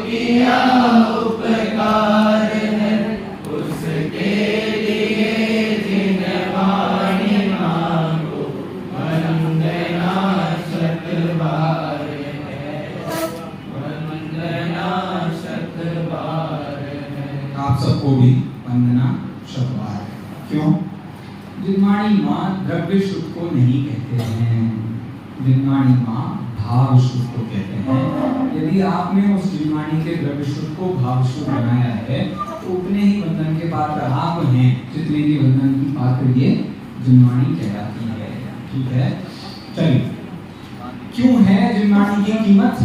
किया उपकार है, उसके लिए जिन वाणी मांगो, वंदना शत बार है, वंदना शत बार है। आप सबको भी वंदना शत बार है। क्यों? जिनवाणी माँ द्रव्य शुद्ध को नहीं कहते हैं, जिनवाणी माँ भाव शुद्ध को कहते हैं। यदि आपने उस जिनवाणी के द्रव्य शुद्ध को भाव शुद्ध बनाया है तो उतने ही वंदन के पात्र आप हैं जितने की वंदन की पात्र ये जिनवाणी कहलाती है। ठीक है, चलिए। क्यों है जिनवाणी की कीमत?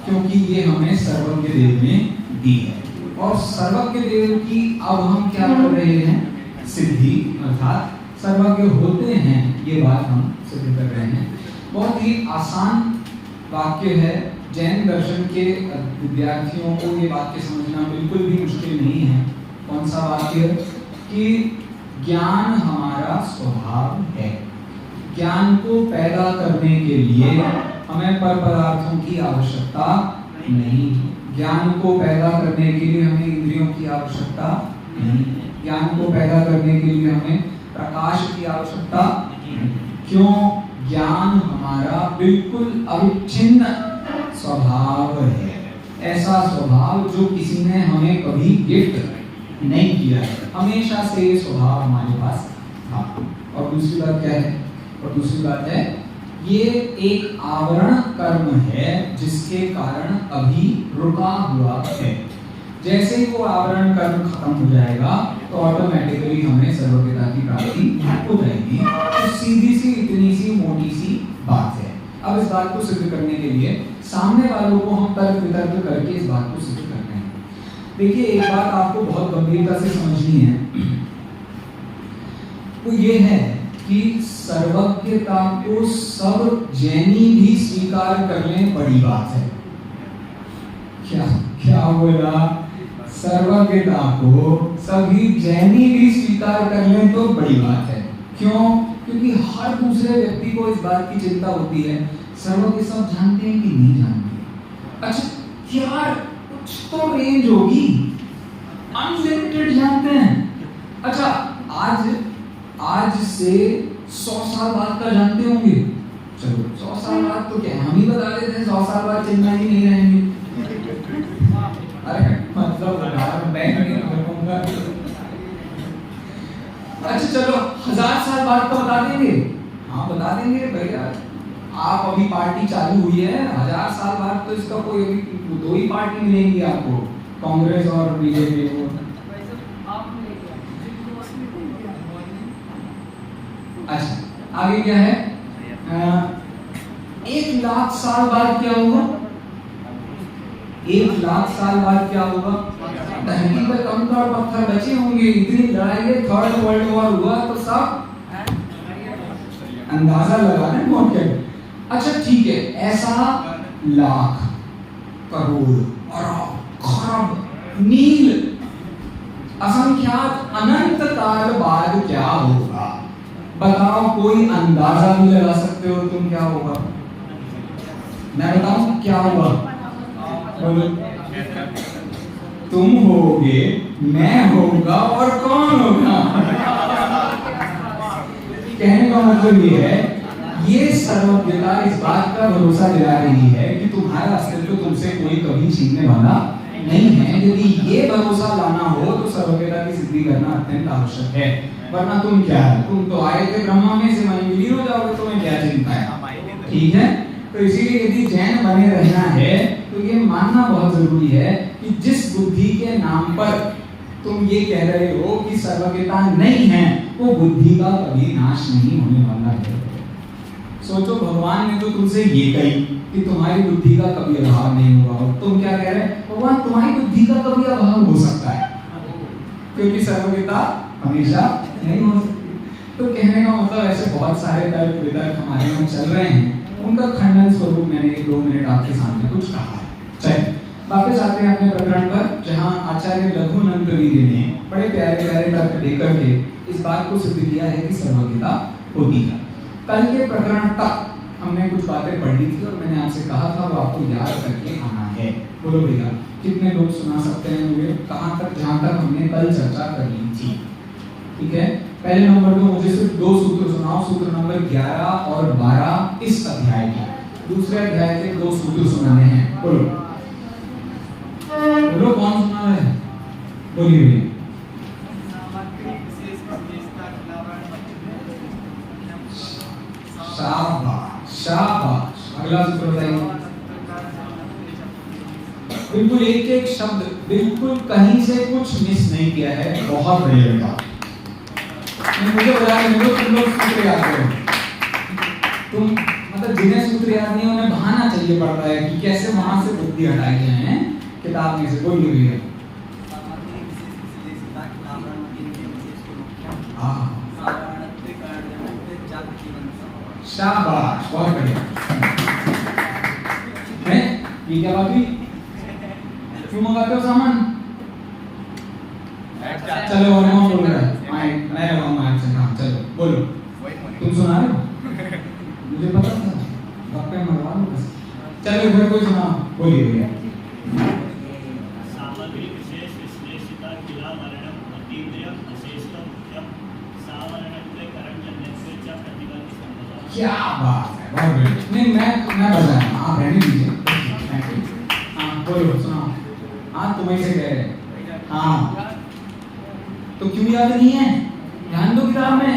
क्योंकि ये हमें सर्वज्ञ देव ने दी है, और सर्वज्ञ देव की अब हम क्या कर रहे हैं? सिद्धि, अर्थात सर्वज्ञ होते हैं, ये बात हम सिद्ध कर रहे हैं। बहुत ही आसान वाक्य है, जैन दर्शन के विद्यार्थियों को ये वाक्य समझना बिल्कुल भी मुश्किल नहीं है। कौन सा वाक्य? कि ज्ञान हमारा स्वभाव है। ज्ञान को पैदा करने के लिए हमें पर पदार्थों की आवश्यकता नहीं। ज्ञान को पैदा करने के लिए हमें इंद्रियों की आवश्यकता नहीं। ज्ञान को पैदा करने के लिए हमें प्रकाश की आवश्यकता नहीं। क्यों? ज्ञान हमारा बिल्कुल अविच्छिन्न स्वभाव है, ऐसा स्वभाव जो किसी ने हमें कभी गिफ्ट नहीं किया है, हमेशा से ये स्वभाव हमारे पास था। और दूसरी बात क्या है? और दूसरी बात है, ये एक आवरण कर्म है जिसके कारण अभी रुका हुआ है। जैसे ही वो आवरण कर्म खत्म हो जाएगा तो ऑटोमेटिकली हमें सर्वज्ञता की प्राप्ति हो जाएगी। तो सीधी सी इतनी सी मोटी सी बात है। अब इस बात को सिद्ध करने के लिए सामने वालों को हम तर्क वितर्क करके इस बात को सिद्ध करते हैं। देखिए, एक बात आपको बहुत गंभीरता से समझनी है, वो ये है कि सर्वज्ञता को सब जैनी भी स्वीकार कर लें, बड़ी बात है। क्या बोला? सर्वज्ञता को सभी जैनी भी स्वीकार कर लें तो बड़ी बात है। क्यों? क्योंकि हर दूसरे व्यक्ति को इस बात की चिंता होती है, सर्वज्ञ सब जानते हैं कि नहीं जानते। अच्छा, क्या कुछ तो रेंज होगी, अनलिमिटेड जानते हैं। अच्छा, आज से 100 साल बाद का जानते होंगे। चलो 100 साल बाद तो क्या हम ही बता देते हैं, 100 साल बाद चिंता ही नहीं रहेंगे। अरे मतलब बैंक नहीं रखूंगा। अच्छा चलो 1000 साल बाद तो बता देंगे। हाँ बता देंगे भैया, आप अभी पार्टी चालू हुई है, 1000 साल बाद तो इसका कोई दो ही पार्टी मिलेंगी आपको, कांग्रेस और बीजेपी को। अच्छा आगे क्या है? 1 लाख साल बाद क्या होगा? 1 लाख साल बाद क्या होगा? धरती पर कंकड़ पत्थर बचे होंगे। इतनी लड़ाई, थर्ड वर्ल्ड वॉर हुआ तो सब अंदाजा लगा लें मौके। अच्छा ठीक है, ऐसा लाख, करोड़, अरब, खरब, नील, असंख्यात अनंत काल बाद क्या होगा? बताओ, कोई अंदाजा भी लगा सकते हो तुम क्या होगा? मैं बताऊं क्या होगा? बोलो। तुम होगे, मैं होगा, और कौन होगा? कहने का मतलब ये है, ये सर्वज्ञता इस बात का भरोसा दिला रही है कि तुम्हारा अस्तित्व तुमसे कोई कभी छीनने वाला नहीं है। यदि ये भरोसा लाना हो तो सर्वज्ञता की सिद्धि करना अत्यंत आवश्यक है, वरना तुम क्या है? तुम तो आए थे ब्रह्मा में से, वहीं विलीन हो जाओगे, तुम्हें क्या चिंता है? ठीक है, तो इसीलिए यदि जैन बने रहना है तो ये मानना बहुत जरूरी है कि जिस बुद्धि के नाम पर तुम ये कह रहे हो कि सर्वज्ञता नहीं है, वो बुद्धि का कभी नाश नहीं होने वाला है। सोचो, भगवान ने तो तुमसे ये कही कि तुम्हारी बुद्धि का कभी अभाव नहीं होगा, तुम क्या कह रहे हैं? भगवान तुम्हारी बुद्धि का कभी अभाव हो सकता है, क्योंकि सर्वज्ञता हमेशा नहीं हो सकती। तो कहने का मतलब ऐसे बहुत सारे तर्क वितर्क हमारे यहाँ चल रहे हैं, उनका खंडन स्वरूप मैंने 2 मिनट आपके सामने कुछ कहा है। चलिए वापस आते हैं अपने प्रकरण पर, जहाँ आचार्य लघुनंदवीर्य ने बड़े प्यारे प्यारे तर्क देकर के इस बात को सिद्ध किया है कि सर्वज्ञता होती है। कल के प्रकरण तक हमने कुछ बातें पढ़ी थी और मैंने आपसे कहा था वो आपको याद करके आना है। वो बोलो भैया, कितने लोग सुना सकते हैं मुझे? कहाँ तक, जहाँ तक हमने कल चर्चा कर ली थी। ठीक है, पहले नंबर पे मुझे सिर्फ 2 सूत्र सुनाओ, सूत्र नंबर 11 और 12 इस अध्याय के। दूसरे अध्याय के 2 सूत्र सुनाने हैं। बोलो बोलो, कौन सुना रहा है? बोलिए भैया। शाबाश शाबाश, अगला सूत्र बताइए। बिल्कुल एक एक शब्द, बिल्कुल कहीं से कुछ मिस नहीं किया है, बहुत बढ़िया बात। मुझे बता रहे हो तुम लोग सूत्र याद करो। तुम मतलब जिन्हें सूत्र याद नहीं उन्हें बहाना चाहिए पड़ता है कि कैसे वहां से बुद्धि हटाई जाए किताब में से। कोई नहीं है। शाबाश, बहुत बढ़िया। है ये क्या बात हुई? क्यों मंगाते हो सामान? चलो और कौन बोल रहा है? मैं लगाऊंगा आपसे। हाँ चलो बोलो, तुम सुना रहे हो? मुझे पता था, गप्पे मरवा लो बस। चलो इधर कोई सुना, बोलिए भैया। सामग्री विशेष विश्लेषिता किला वर्णम अतीन्द्रियम अशेषतम मुख्यम सावरणत्वे करंजन्यत्वे च प्रतिबंध संभव। क्या बात है, बहुत बढ़िया। नहीं मैं बजाऊंगा, आप रहने दीजिए। हाँ बोलो, सुनाओ। हाँ तुम्हें से कह रहे। हाँ तो क्यों याद नहीं है? ध्यान दो किताब में।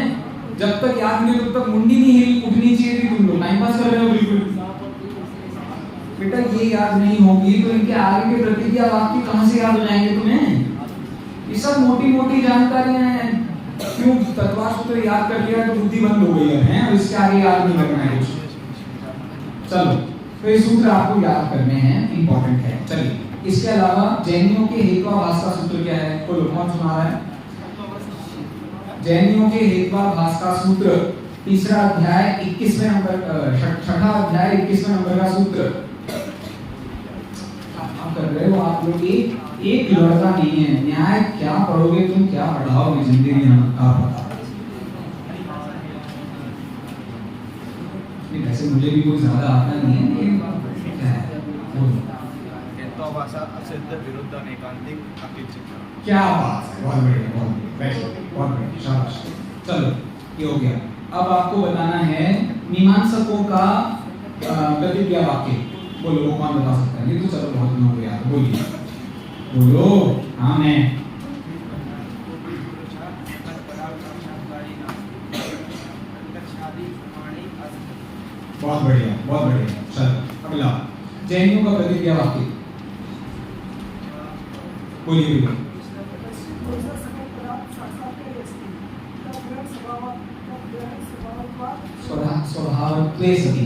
जब तक याद नहीं तब तक मुंडी नहीं हिली, उठनी चाहिए थी। तुम लोग टाइम पास कर रहे हो बिल्कुल। बेटा ये याद नहीं होगी तो इनके आगे के प्रतिक्रिया वाक्य कहां से याद हो जाएंगे तुम्हें? ये सब मोटी मोटी जानकारियां हैं। क्यों तत्वार्थ तो याद कर लिया तो बुद्धि बंद हो गई है, और इसके आगे याद नहीं करना है कुछ। चलो तो ये सूत्र आपको याद करने हैं, इंपॉर्टेंट है। चलिए इसके अलावा जैनियों के हेत्वाभास का सूत्र क्या है? बोलो, कौन सुना रहा है? जैनियों के हेत्वाभास का सूत्र, तीसरा अध्याय 21वें नंबर, छठा अध्याय 21वें नंबर का सूत्र। आप कर रहे हो आप लोग एक लड़का नहीं है। न्याय क्या पढ़ोगे तुम, क्या पढ़ाओगे जिंदगी में, आप बताओ। वैसे मुझे भी कोई ज्यादा आता नहीं है, लेकिन क्या है असिद्ध विरुद्ध अनेकांतिक अकिंचित। क्या बात है, बहुत बढ़िया, बहुत बढ़िया, शाबाश। चलो ये हो गया। अब आपको बताना है मीमांसकों का प्रतिज्ञा वाक्य। बोलो, वो कौन बता सकता है? ये तो चलो बहुत लोग याद, बोलिए बोलो। हाँ मैं बहुत बढ़िया, बहुत बढ़िया। चलो अगला, जैनियों का प्रतिज्ञा वाक्य बोलिए भैया। स्वभावत्वे सति।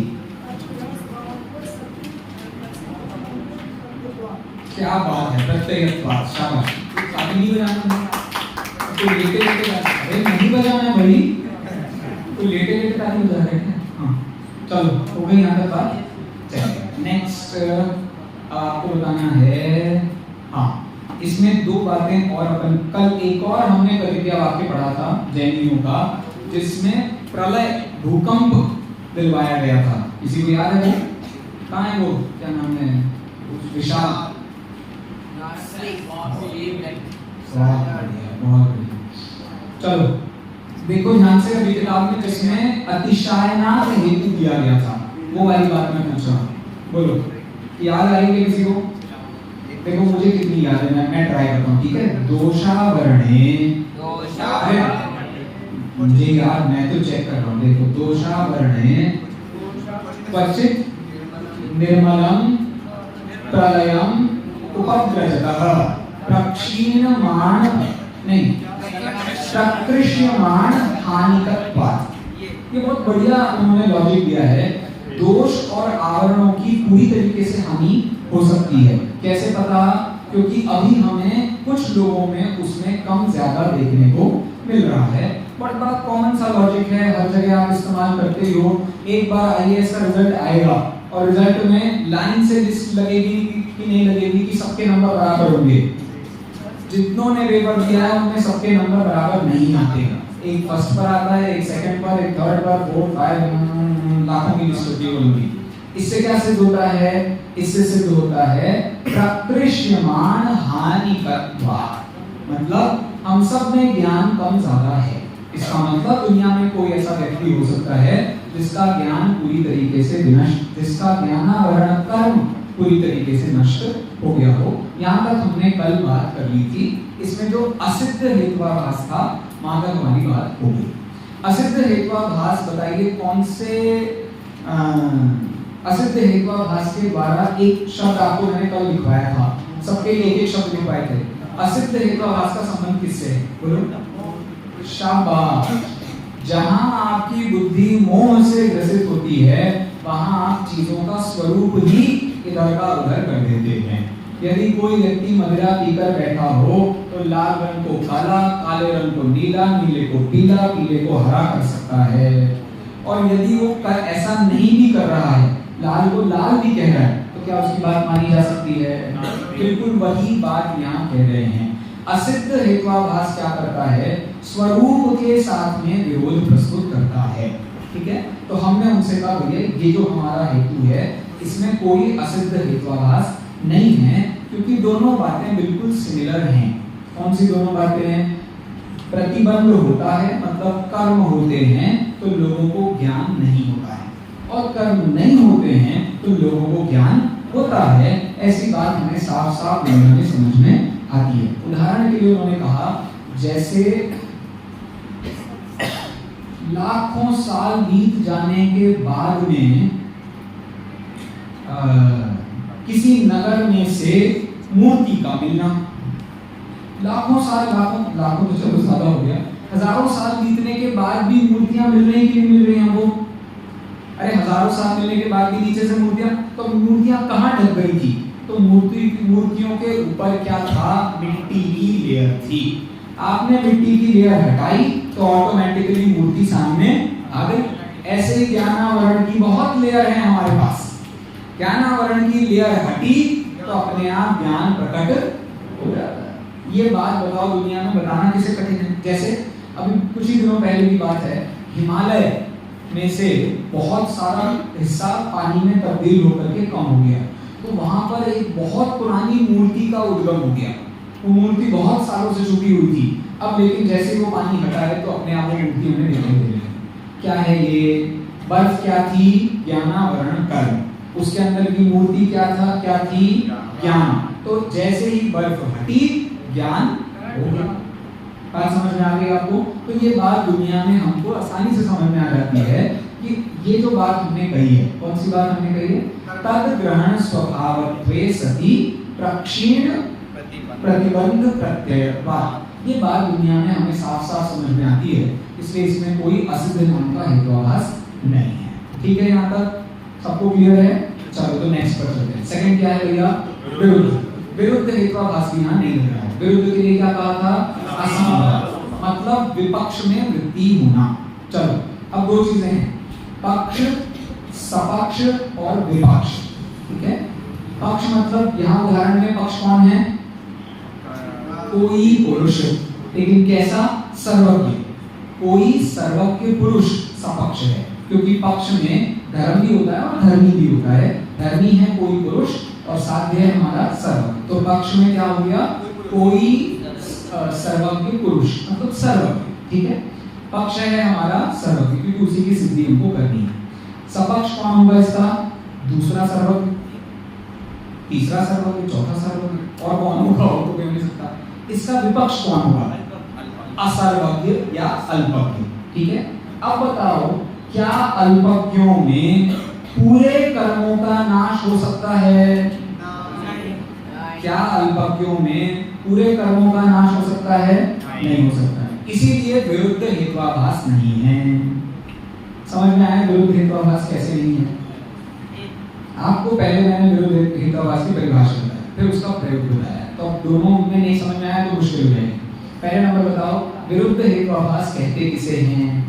क्या बात है, प्रत्ययत्वात्। शाबाश। ताली नहीं बजाना, तो लेटे लेटे, अरे नहीं बजाना भाई, तो लेटे लेटे ताली बजा रहे हैं। हाँ चलो हो गई यहाँ तक बात। चलिए नेक्स्ट आपको बताना है। हाँ इसमें 2 बातें और अपन कल एक और हमने प्रतिज्ञा वाक्य पढ़ा था जैनियों का, जिसमें प्रलय भूकंप दिलवाया गया था। किसी को याद है? कहाँ है वो, क्या नाम है? विशाल। बहुत बढ़िया। चलो देखो ध्यान से, अभी किताब में जिसमें अतिशायनार्थ हेतु दिया गया था, वो वाली बात मैं पूछ रहा हूँ। बोलो, याद आएगी किसी को? देखो मुझे कितनी याद है, मैं ट्राई करता हूँ, ठीक है? दोषावरणे, मुझे याद, मैं तो चेक कर रहा हूँ। देखो दोषावरणे क्वचित निर्मलम प्रलयम उपद्रजतः प्रक्षीणमाण नहीं प्रकृष्यमाण हानिकत्वात्। ये बहुत बढ़िया उन्होंने लॉजिक दिया है। दोष और आवरणों की पूरी तरीके से हानि हो सकती है। कैसे पता? क्योंकि अभी हमें कुछ लोगों में उसमें कम ज्यादा देखने को मिल रहा है। बट बड़ा कॉमन सा लॉजिक है, हर जगह आप इस्तेमाल करते ही हो। एक बार आईएएस का रिजल्ट आएगा और रिजल्ट में लाइन से लिस्ट लगेगी कि नहीं लगेगी कि सबके नंबर बराबर होंगे। जितनों ने पेपर दिया है उनमें सबके नंबर बराबर नहीं आते। एक फर्स्ट पर आता है, एक सेकंड पर, एक थर्ड पर, फोर्थ, 5 लाखों की लिस्ट होती है उनकी। इससे क्या सिद्ध होता है इससे सिद्ध होता है प्रकृष्यमान हानिकत्वा, मतलब हम सब में ज्ञान कम ज्यादा है। इसका मतलब दुनिया में कोई ऐसा व्यक्ति हो सकता है जिसका ज्ञान पूरी तरीके से विनष्ट, जिसका ज्ञानावरण कर्म पूरी तरीके से नष्ट हो गया हो। यहाँ तक हमने कल बात कर ली थी। इसमें जो असिद्ध हेत्वाभास था वहां तक हमारी बात हो गई। असिद्ध हेत्वाभास बताइए कौन से असिद्ध हेत्वाभास के द्वारा एक शब्द आपको मैंने कल लिखवाया था, सबके लिए एक शब्द लिखवाए थे। असिद्ध हेत्वाभास का संबंध किससे है? बोलो। शाबाश। जहां आपकी बुद्धि मोह से ग्रसित होती है वहां आप चीजों का स्वरूप ही इधर का उधर कर देते हैं। यदि कोई व्यक्ति मदिरा पीकर बैठा हो तो लाल रंग को काला, काले रंग को नीला, नीले को पीला, पीले को हरा कर सकता है। और यदि वो ऐसा नहीं भी कर रहा है, लाल को लाल भी कह रहा है, तो क्या उसकी बात मानी जा सकती है? बिल्कुल वही बात यहाँ कह रहे हैं। असिद्ध हेत्वाभास क्या करता है? स्वरूप के साथ में विरोध प्रस्तुत करता है। ठीक है, तो हमने उनसे कहा भैया ये जो हमारा हेतु है इसमें कोई असिद्ध हेत्वाभास नहीं है, क्योंकि दोनों बातें बिल्कुल सिमिलर हैं। कौन सी दोनों बातें हैं? प्रतिबंध होता है मतलब कर्म होते हैं तो लोगों को ज्ञान नहीं होता है, और कर्म नहीं होते हैं तो लोगों को ज्ञान होता है। ऐसी बात हमें साफ साफ दुनिया में समझ में आती है। उदाहरण के लिए उन्होंने कहा जैसे लाखों साल बीत जाने के बाद में किसी नगर में से मूर्ति का मिलना। लाखों तो चलो ज्यादा हो गया, हजारों साल बीतने के बाद भी मूर्तियां मिल रही कि नहीं मिल रही हमको? अरे हजारों साल मिलने के बाद भी नीचे से मूर्तियां, तो मूर्तियां कहाँ ढक गई थी? तो मूर्तियों के ऊपर क्या था? मिट्टी की लेयर थी। आपने मिट्टी की लेयर हटाई तो ऑटोमेटिकली मूर्ति सामने आ गई। ऐसे ही ज्ञानावरण की बहुत लेयर है हमारे पास। ज्ञानावरण की लेयर हटी तो अपने आप ज्ञान प्रकट हो जाता है। ये बात बताओ दुनिया में बताना किसे कठिन है? जैसे अभी कुछ ही दिनों पहले की बात है, हिमालय में से बहुत सारा हिस्सा पानी में तब्दील होकर के कम हो गया, तो वहां पर एक बहुत पुरानी मूर्ति का उद्गम हो गया। वो मूर्ति बहुत सालों से छुपी हुई थी, अब लेकिन जैसे वो पानी हटा है तो अपने आप वो मूर्ति हमें दिखाई दे रही है। क्या है ये? बर्फ क्या थी? ज्ञानावरण कर्म। उसके अंदर की मूर्ति क्या था? क्या थी? ज्ञान। तो जैसे ही बर्फ हटी ज्ञान हो गया। बात समझ में आ गई आपको? तो ये बात दुनिया में हमको आसानी से समझ में आ जाती है कि ये जो बात हमने कही है, कौन सी बात हमने कही है? तद ग्रहण स्वभावत्वे सति प्रक्षीण प्रतिबंध प्रत्ययत्वात्। ये बात दुनिया में हमें साफ साफ समझ में आती है, इसलिए इसमें कोई असिद्ध नाम का हेत्वाभास नहीं है। ठीक है, यहाँ तक सबको क्लियर है? चलो तो नेक्स्ट पर चलते हैं। सेकंड क्या है भैया? विरुद्ध। विरुद्ध हेत्वाभास भी यहाँ नहीं लग रहा है। विरुद्ध के लिए क्या कहा था? असमभाव, मतलब विपक्ष में वृत्ति होना। चलो अब दो चीजें हैं, पक्ष, सपक्ष और विपक्ष। ठीक है, पक्ष मतलब यहाँ उदाहरण में पक्ष कौन है? कोई पुरुष, लेकिन कैसा? सर्वज्ञ। कोई सर्वज्ञ पुरुष सपक्ष है, क्योंकि पक्ष में धर्म भी होता है और धर्मी भी होता है। धर्मी है कोई पुरुष और साध्य है हमारा सर्वज्ञ। तो पक्ष में क्या हो गया? कोई सर्वज्ञ पुरुष मतलब सर्वज्ञ। ठीक है, पक्ष है हमारा सर्वज्ञ, क्योंकि उसी की सिद्धि हमको करनी है। सपक्ष कौन होगा इसका? दूसरा सर्वज्ञ, तीसरा सर्वज्ञ, चौथा सर्वज्ञ, और कौन होगा वो तो कह नहीं सकता। इसका विपक्ष कौन होगा? असर्वज्ञ या अल्पज्ञ। ठीक है, अब बताओ क्या अल्पज्ञों में पूरे कर्मों का नाश हो सकता है? क्या अल्पज्ञों में पूरे कर्मों का नाश हो सकता है? नहीं हो सकता है। इसीलिए विरुद्ध हेत्वाभास नहीं है। समझ में आया विरुद्ध हेत्वाभास कैसे नहीं है? आपको पहले मैंने विरुद्ध हेत्वाभास की परिभाषा बताई, फिर उसका प्रयोग बताया, तो अब दोनों में नहीं समझ में आया तो मुश्किल हो जाएगी। पहले नंबर बताओ, विरुद्ध हेत्वाभास कहते किसे हैं?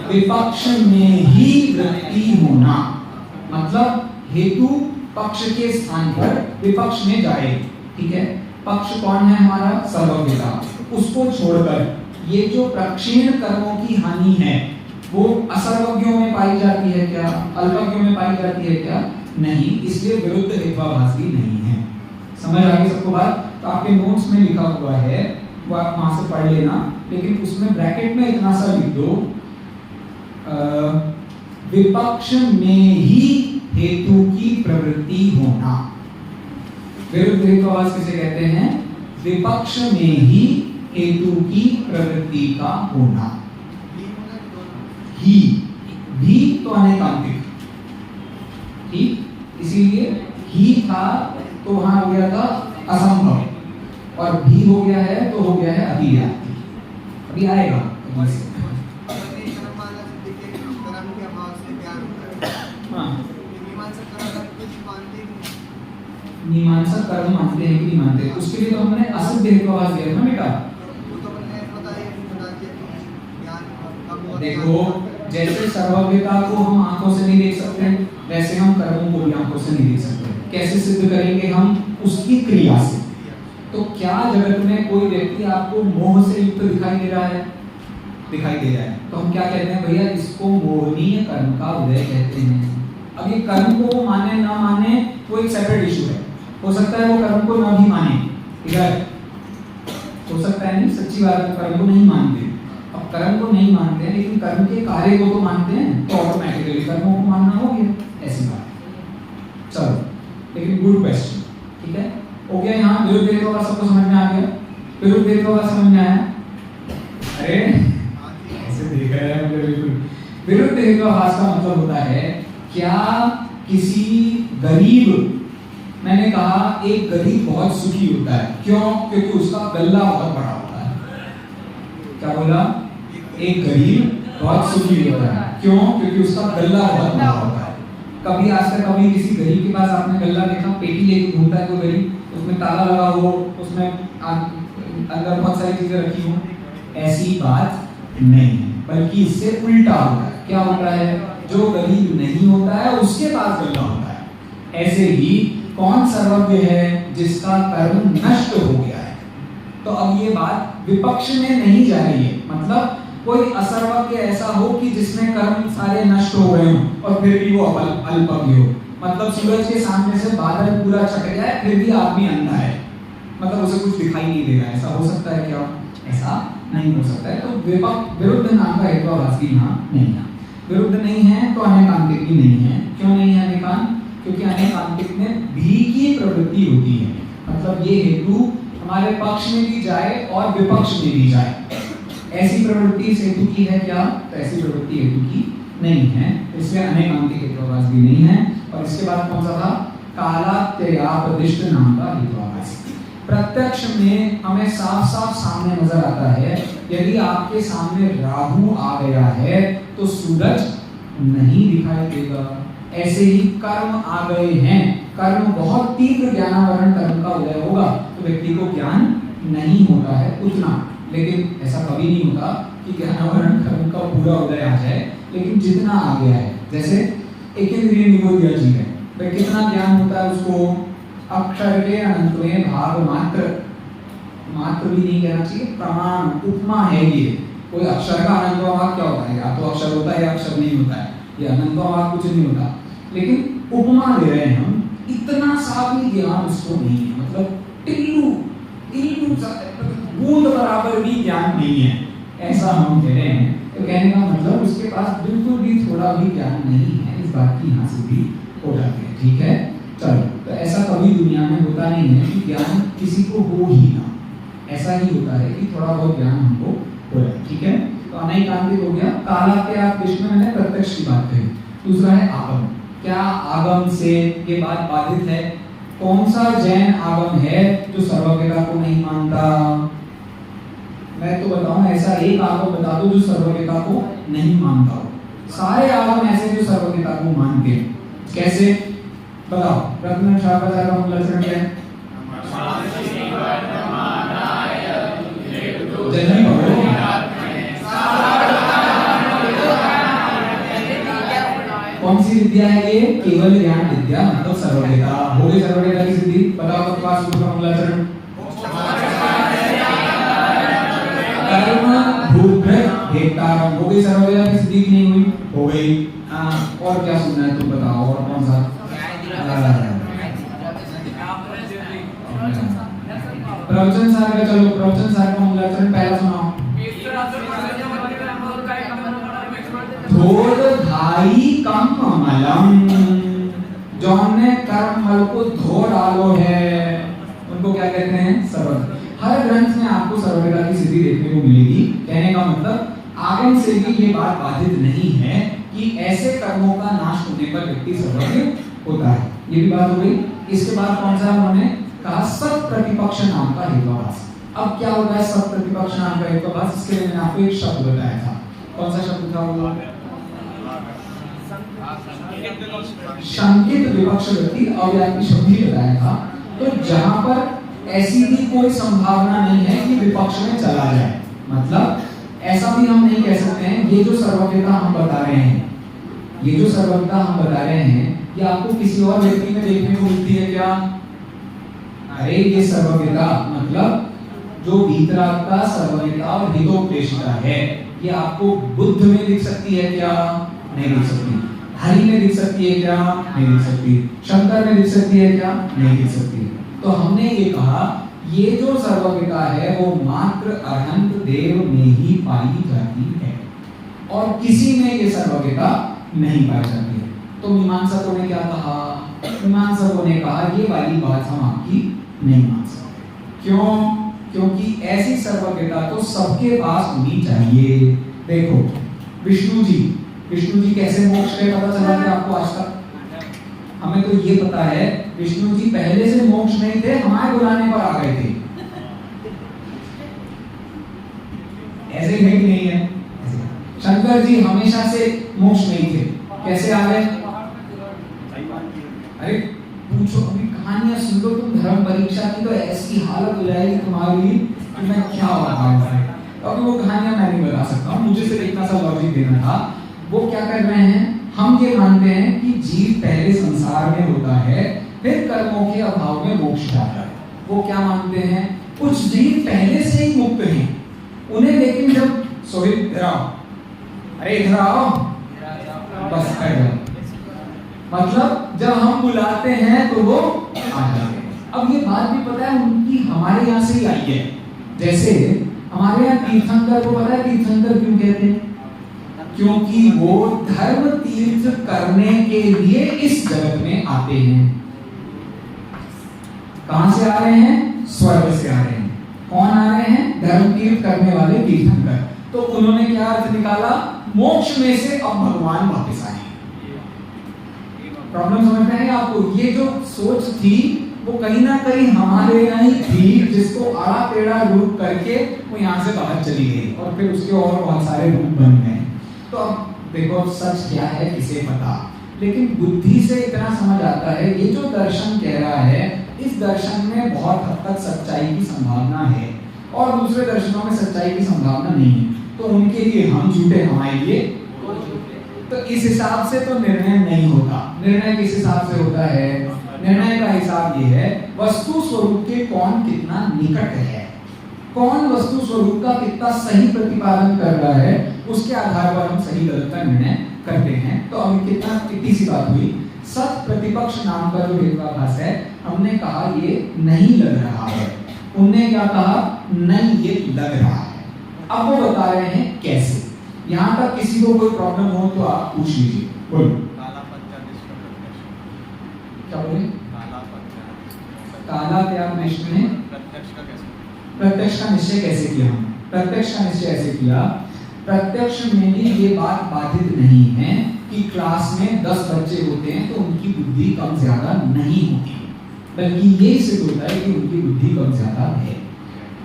विपक्ष में ही वृत्ति होना, मतलब हेतु पक्ष के स्थान पर विपक्ष में जाए। ठीक है, पक्ष कौन है हमारा? सर्वज्ञता। उसको छोड़कर ये जो प्रक्षीण कर्मों की हानि है वो असर्वज्ञों में पाई जाती है क्या? अल्पज्ञों में पाई जाती है क्या? नहीं, इसलिए विरुद्ध हेत्वाभास भी नहीं है। समझ आ गई सबको बात? तो आपके नोट्स में लिखा हुआ है, वो आप वहां से पढ़ लेना, लेकिन उसमें ब्रैकेट में इतना सा लिख दो, विपक्ष में ही हेतु की प्रवृत्ति होना। विरुद्ध हेत्वाभास किसे कहते हैं? विपक्ष में ही हेतु की प्रवृत्ति का होना। ही भी तो अनेकांतिक, ठीक, इसीलिए ही था तो वहां हो गया था असंभव, और भी हो गया है तो हो गया है अभिव्याप्ति। अभी आएगा मीमांसा कर्म मानते हैं कि नहीं मानते, उसके लिए तो हमने असिद्ध हेत्वाभास दिया ना बेटा। देखो, जैसे सर्वज्ञता को हम आंखों से नहीं देख सकते, वैसे हम कर्मों को भी आंखों से नहीं देख सकते। कैसे सिद्ध करेंगे हम? उसकी क्रिया से। तो क्या जगत में कोई व्यक्ति आपको मोह से युक्त दिखाई दे रहा है? दिखाई दे रहा है, तो हम क्या कहते हैं? भैया इसको मोहनीय कर्म का उदय कहते हैं। अब ये कर्म को वो माने ना माने वो एक सेपरेट इशू है। हो सकता है वो कर्म को ना भी माने, इधर हो सकता है, नहीं सच्ची बात है, कर्म को नहीं मानते। अब कर्म को नहीं मानते हैं, लेकिन कर्म के कार्य को तो मानते हैं, तो ऑटोमेटिकली कर्मों को मानना हो गया, ऐसी बात। चलो, लेकिन गुड क्वेश्चन, ठीक है, हो गया। यहाँ विरुद्ध हेत्वाभास सबको समझ में आ गया? विरुद्ध हेत्वाभास समझ में आया? अरे ऐसे देख रहे हैं मुझे बिल्कुल। विरुद्ध हेत्वाभास का मतलब होता है, क्या किसी गरीब, मैंने कहा एक गरीब बहुत सुखी होता है, क्यों? क्योंकि उसका गल्ला बहुत बड़ा होता है। क्या बोला? एक गरीब बहुत सुखी होता है, क्यों? क्योंकि उसका गल्ला बहुत बड़ा होता है। कभी आज तक कभी किसी गरीब के पास आपने गल्ला देखा? पेटी लेके घूमता है कोई गरीब, उसमें ताला लगा हो, उसमें अंदर बहुत सारी चीजें रखी हो? ऐसी बात नहीं है, बल्कि इससे उल्टा होता है। क्या होता है? जो गरीब नहीं होता है उसके पास गल्ला होता है। ऐसे ही कौन सर्वज्ञ है? जिसका कर्म नष्ट हो गया है। तो अब ये बात विपक्ष में नहीं जा रही है, मतलब कोई असर्वज्ञ ऐसा हो कि जिसमें कर्म सारे नष्ट हो गए हों और फिर भी वो अल्पज्ञ हो। मतलब सूरज के सामने से बादल पूरा छट गया है, फिर भी आदमी अंधा है, मतलब उसे कुछ दिखाई नहीं दे रहा है। ऐसा हो सकता है क्या? ऐसा नहीं हो सकता है। तो विरुद्ध नाम का हेत्वाभास भी यहाँ नहीं है। विरुद्ध नहीं है तो अनेकांतिक भी नहीं है। क्यों नहीं है अनेकांत? क्योंकि अनेकांतिक में भी की प्रवृत्ति होती है, मतलब ये हेतु हमारे पक्ष में भी जाए और विपक्ष में भी जाए। ऐसी प्रवृत्ति इस हेतु की है क्या? तो ऐसी प्रवृत्ति हेतु की नहीं है, इसलिए अनेकांतिक हेत्वाभास भी नहीं है। और इसके बाद कौन सा था? कालात्ययापदिष्ट नाम का हेत्वाभास। प्रत्यक्ष में हमें साफ साफ सामने नजर आता है, यदि आपके सामने राहु आ गया है तो सूरज नहीं दिखाई देगा। ऐसे ही कर्म आ गए हैं, कर्म बहुत तीव्र ज्ञानावरण कर्म का उदय होगा तो व्यक्ति को ज्ञान नहीं होता है उतना, लेकिन ऐसा कभी नहीं होता कि ज्ञानावरण कर्म का पूरा उदय आ जाए, लेकिन जितना आ गया है। जैसे एक इंद्रिय निबोधिया जी है, वह कितना ज्ञान होता है उसको? अक्षर के अनंत में भाग मात्र, मात्र भी नहीं कहना चाहिए, प्रमाण उपमा है ये। कोई अक्षर का अनंत भाग क्या होता है? या तो अक्षर होता है या अक्षर नहीं होता है, ये अनंत भाग कुछ नहीं होता, लेकिन उपमा ले रहे हैं हम। इतना सा भी ज्ञान उसको नहीं है, मतलब टिल्लू बूंद बराबर भी ज्ञान नहीं है, ऐसा हम कह रहे हैं। तो कहने का मतलब उसके पास बिल्कुल भी थोड़ा भी ज्ञान नहीं है, इस बात की यहाँ से भी हो जाती है। ठीक है, चलो, तो ऐसा कभी दुनिया में होता नहीं है कि ज्ञान किसी को हो ही ना, ऐसा ही होता है कि थोड़ा बहुत ज्ञान हमको हो जाए। ठीक है, तो अनेकांतिक हो गया। कालात्ययापदिष्ट में मैंने प्रत्यक्ष की बात कही। दूसरा है आगम। क्या आगम से ये बात बाधित है? कौन सा जैन आगम है जो सर्वज्ञता को नहीं मानता? मैं तो बताऊं, ऐसा एक आगम बता दो जो सर्वज्ञता को नहीं मानता हो। सारे आगम ऐसे जो सर्वज्ञता को मानते हैं। कैसे बताओ? रत्न छापाचार का मूल लक्षण क्या है? जन्म कौन सी विद्या है ये? केवल ज्ञान विद्या, मतलब सर्वज्ञता। हो गई सर्वज्ञता की सिद्धि। बताओ तत्वा सूत्र का मूलाचरण। कर्म भूभृत भेदारम। हो गई सर्वज्ञता की सिद्धि की नहीं हुई? हो गई। और क्या सुनना है तुम बताओ, और कौन सा? प्रवचन सार का, चलो प्रवचन सार का मंगलाचरण पहला सुनाओ। धोर धाई कम मलम, जौन ने कर्म मल को धो डालो है, उनको क्या कहते हैं? सर्वज्ञ। हर ग्रंथ में आपको सर्वज्ञता की स्थिति देखने को मिलेगी। कहने का मतलब आगम से भी ये बात बाधित नहीं है कि ऐसे कर्मों का नाश होने पर व्यक्ति सर्वज्ञ होता है। ये भी बात हो गई। इसके बाद कौन सा उन्होंने कहा? सत प्रतिपक्ष नाम का हेतुवाद। अब क्या होता है सत प्रतिपक्ष नाम का हेतुवाद? इसके लिए मैंने आपको एक शब्द बताया था। कौन सा शब्द था वो? शंकित विपक्ष व्यक्ति, अव्यापी शब्द ही बताया था। तो जहां पर ऐसी भी कोई संभावना नहीं है कि विपक्ष में चला जाए, मतलब ऐसा भी हम नहीं कह सकते हैं ये जो सर्वज्ञता हम बता रहे हैं, ये जो सर्वज्ञता हम बता रहे हैं, ये आपको किसी और व्यक्ति में देखने को मिलती है क्या? अरे ये सर्वज्ञता मतलब जो भीतरात्मा सर्वज्ञता और हितोपदेशिता है, ये आपको बुद्ध में दिख सकती है क्या? नहीं दिख सकती। हरि में दिख सकती है क्या? नहीं दिख सकती। शंकर में दिख सकती है क्या? नहीं दिख सकती। तो हमने ये कहा ये जो सर्वज्ञता है वो मात्र अरहंत देव में ही पाई जाती है और किसी में ये सर्वज्ञता नहीं पाई जाती है। तो मीमांसकों ने क्या कहा? मीमांसकों ने कहा ये वाली बात हम आपकी नहीं मान सकते। क्यों? क्योंकि ऐसी सर्वज्ञता तो सबके पास होनी चाहिए। देखो विष्णु जी कैसे मोक्ष गए पता चला क्या आपको आज तक? हमें तो ये पता है विष्णु जी पहले से मोक्ष नहीं थे, हमारे बुलाने पर आ गए थे। ऐसे ही है कि नहीं है? शंकर जी हमेशा से मोक्ष नहीं थे, कैसे आ गए? अरे पूछो, अभी कहानियां सुन लो तुम। धर्म परीक्षा की तो ऐसी हालत हो जाएगी तुम्हारी कि मैं क्या बताऊं। अभी वो कहानियां मैं नहीं बता सकता हूं, मुझे सिर्फ इतना सा लॉजिक देना था। वो क्या कर रहे हैं? हम ये मानते हैं कि जीव पहले संसार में होता है, फिर कर्मों के अभाव में मोक्ष जाता है। वो क्या मानते हैं? कुछ जीव पहले से ही मुक्त हैं, उन्हें लेकिन जब सोहित अरे इधर आओ बस कर जाओ, मतलब जब हम बुलाते हैं तो वो आ जाते हैं। अब ये बात भी पता है उनकी हमारे यहाँ से ही आई है। जैसे हमारे यहाँ तीर्थंकर को पता है तीर्थंकर क्यों कहते हैं? क्योंकि वो धर्म तीर्थ करने के लिए इस जगत में आते हैं। कहां से आ रहे हैं? स्वर्ग से आ रहे हैं। कौन आ रहे हैं? धर्म तीर्थ करने वाले तीर्थंकर। तो उन्होंने क्या अर्थ निकाला? मोक्ष में से अब भगवान वापस आए। प्रॉब्लम समझ में है आपको? ये जो सोच थी वो कहीं ना कहीं हमारे यहाँ ही थी, जिसको आड़ा टेढ़ा रूप करके वो यहाँ से बाहर चली गई और फिर उसके और बहुत सारे रूप बन गए। तो अब देखो सच क्या है किसे पता, लेकिन बुद्धि से इतना समझ आता है ये जो दर्शन कह रहा है इस दर्शन में बहुत हद तक सच्चाई की संभावना है और दूसरे दर्शनों में सच्चाई की संभावना नहीं है। तो उनके लिए हम झूठे, हमारे लिए तो इस हिसाब से तो निर्णय नहीं होता। निर्णय किस हिसाब से होता है? निर्णय का हिसाब ये है वस्तु स्वरूप के कौन कितना निकट है, कौन वस्तु स्वरूप का कितना सही प्रतिपादन कर रहा है, उसके आधार पर हम सही गलत का निर्णय करते हैं। तो अभी कितनी सी बात हुई। सत प्रतिपक्ष नाम का जो हेतुवाभास है, हमने कहा ये नहीं लग रहा है, उनने क्या कहा? नहीं ये लग रहा है। अब वो बता रहे हैं कैसे। यहाँ तक किसी को कोई प्रॉब्लम हो तो आप पूछ लीजिए। बोलो क्या बोले? काला त्याग निश्चय में प्रत्यक्ष का निश्चय कैसे किया? हमने प्रत्यक्ष का निश्चय ऐसे किया, प्रत्यक्ष में भी ये बात बाधित नहीं है कि क्लास में 10 बच्चे होते हैं तो उनकी बुद्धि कम ज्यादा नहीं होती, बल्कि ये सिद्ध होता है कि उनकी बुद्धि कम ज्यादा है।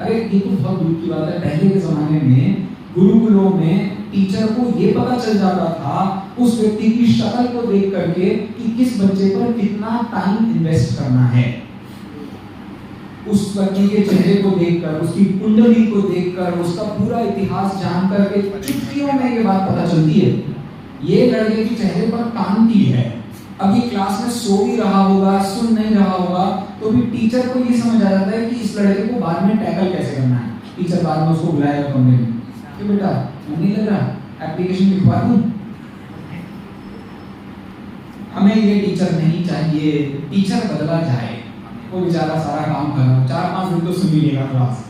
अरे ये तो बहुत दूर की बात है। पहले के जमाने में गुरुकुलों में टीचर को ये पता चल जाता था उस व्यक्ति की शक्ल को देख करके कि किस बच्चे पर कितना टाइम इन्वेस्ट करना है। उस व्यक्ति के चेहरे को देखकर, उसकी कुंडली को देखकर, उसका पूरा इतिहास जानकर के चुटकियों में ये बात पता चलती है ये लड़के के चेहरे पर कांति है। अब ये क्लास में सो भी रहा होगा, सुन नहीं रहा होगा, तो भी टीचर को ये समझ आ जाता है कि इस लड़के को बाद में टैकल कैसे करना है। टीचर बाद में उसको बुलाएगा कमरे में, कि बेटा नहीं लग रहा, एप्लीकेशन लिखवा दूं। हमें ये टीचर नहीं चाहिए, टीचर बदला जाए। वो बेचारा सारा काम कर रहा है, 4-5 दिन तो सुन ही लेगा क्लास,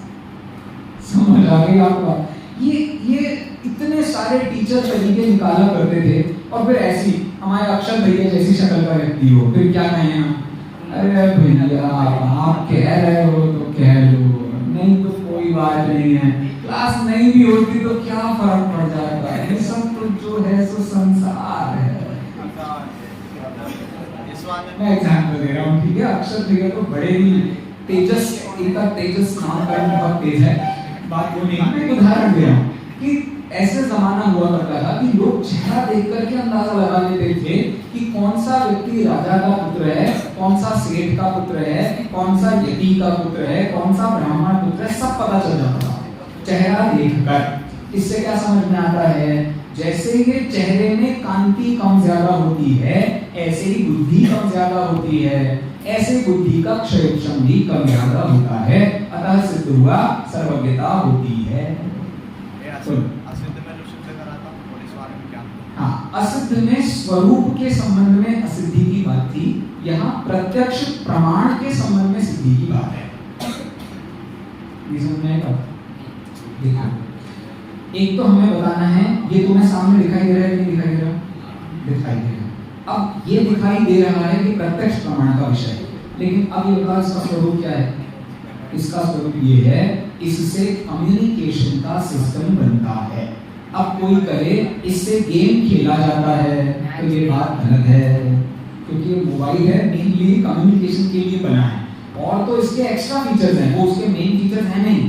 समझ आ गई आपको? ये इतने सारे टीचर तरीके निकाला करते थे, और फिर ऐसी हमारे अक्षर भैया जैसी शक्ल का व्यक्ति हो, फिर क्या कहें हम, अरे भैया आप कह रहे हो तो कह लो, नहीं तो कोई बात नहीं है, क्लास नहीं भी होती तो क्या फर्क पड़ जाता है, ये सब तो जो है सो संसार है। मैं एग्जाम्पल दे रहा हूँ, ठीक है? अक्षर भैया तो बड़े ही तेजस, इनका तेजस नाम का बहुत तेज है, बात वो नहीं। मैं एक उदाहरण दे रहा हूँ कि ऐसे जमाना हुआ करता था कि लोग चेहरा देख करके अंदाजा लगा लेते थे कि कौन सा व्यक्ति राजा का पुत्र है, कौन सा सेठ का पुत्र है, कौन सा यति का पुत्र है, कौन सा ब्राह्मण पुत्र है, सब पता चल जाता था चेहरा देखकर। इससे क्या समझ में आता है? जैसे ये चेहरे में कांति कम ज्यादा होती है, ऐसे ही बुद्धि कम ज्यादा होती है, ऐसे बुद्धि का क्षयक्षम भी कम ज्यादा होता है, अतः सिद्ध हुआ सर्वज्ञता होती है। हाँ, असिद्ध में स्वरूप के संबंध में असिद्धि की बात थी, यहाँ प्रत्यक्ष प्रमाण के संबंध में सिद्धि की बात है। देखो, एक तो हमें बताना है, ये तुम्हें सामने दिखाई दे रहा है, नहीं दिखाई दे रहा? दिखाई दे रहा। अब ये दिखाई दे रहा है कि प्रत्यक्ष प्रमाण का विषय, लेकिन अब ये बता इसका स्वरूप क्या है? इसका स्वरूप ये है, इससे कम्युनिकेशन का सिस्टम बनता है। अब कोई करे इससे गेम खेला जाता है तो ये बात गलत है, क्योंकि ये मोबाइल है मेनली कम्युनिकेशन के लिए बना है, और तो इसके एक्स्ट्रा फीचर्स हैं, वो उसके मेन फीचर्स हैं नहीं।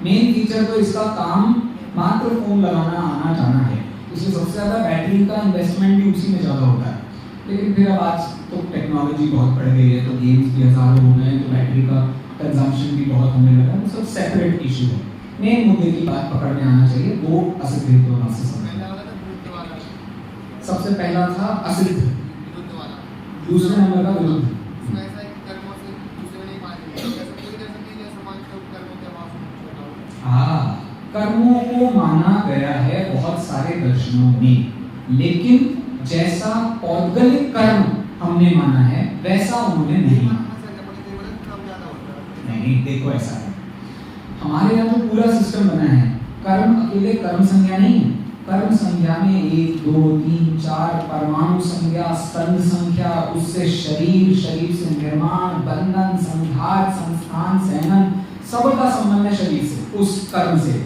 मेन फीचर तो इसका काम मात्र फोन लगाना आना जाना है, इसलिए सबसे ज्यादा बैटरी का इन्वेस्टमेंट भी उसी में ज्यादा होता है। लेकिन फिर अब आज तो टेक्नोलॉजी बहुत बढ़ गई है, तो गेम्स भी हजारों हो गए, तो बैटरी का कंजम्पशन भी बहुत होने लगा है, सब सेपरेट इशू है। मेन मुद्दे की बात पकड़ में आना चाहिए, वो असिद्ध हेतु से सबसे पहला था असिद्ध, दूसरे नंबर का विरुद्ध। हाँ, कर्मों को माना गया है बहुत सारे दर्शनों में, लेकिन जैसा पौद्गलिक कर्म हमने माना है वैसा उन्होंने नहीं माना। नहीं, देखो ऐसा है, हमारे यहाँ जो पूरा सिस्टम बना है, कर्म अकेले कर्म संज्ञा नहीं है, कर्म संज्ञा में 1, 2, 3, 4 परमाणु संज्ञा, स्कंध संख्या, उससे शरीर, शरीर से निर्माण, बंधन, संघात, संस्थान, सहन, सबका संबंध है शरीर से, उस कर्म से।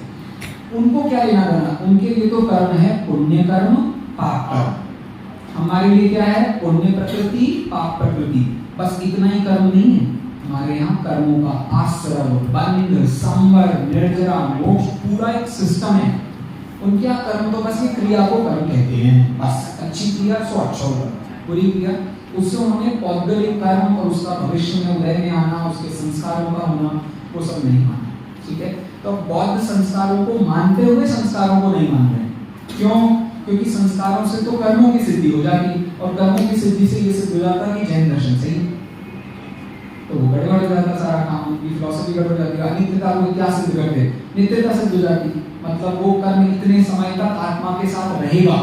उनको क्या लेना देना? उनके लिए तो कर्म है पुण्य कर्म, पाप कर्म। हमारे लिए क्या है? पुण्य प्रकृति, पाप प्रकृति, बस इतना ही कर्म नहीं है। हमारे यहाँ कर्मों का आश्रम, बंध, संवर, निर्जरा, मोक्ष पूरा एक सिस्टम है। उनके यहाँ कर्म तो बस ये क्रिया को कर्म कहते हैं, बस अच्छी क्रिया सो अच्छा होगा, बुरी क्रिया उससे उन्होंने पौद्गलिक कर्म और उसका भविष्य में उदय में आना, उसके संस्कारों का होना, वो सब नहीं माना। ठीक है, तो बौद्ध संस्कारों को मानते हुए संस्कारों को नहीं मान रहे। क्यों? क्योंकि संस्कारों से तो कर्मों की सिद्धि हो जाती, और कर्मों की सिद्धि से ये सिद्ध हो जाता कि जैन दर्शन से ही, तो वो गड़बड़ हो जाता सारा काम, उनकी फिलॉसफी गड़बड़ जाती है। अनित्यता को क्या सिद्ध करते? नित्यता सिद्ध हो जाती, मतलब वो कर्म इतने समय तक आत्मा के साथ रहेगा,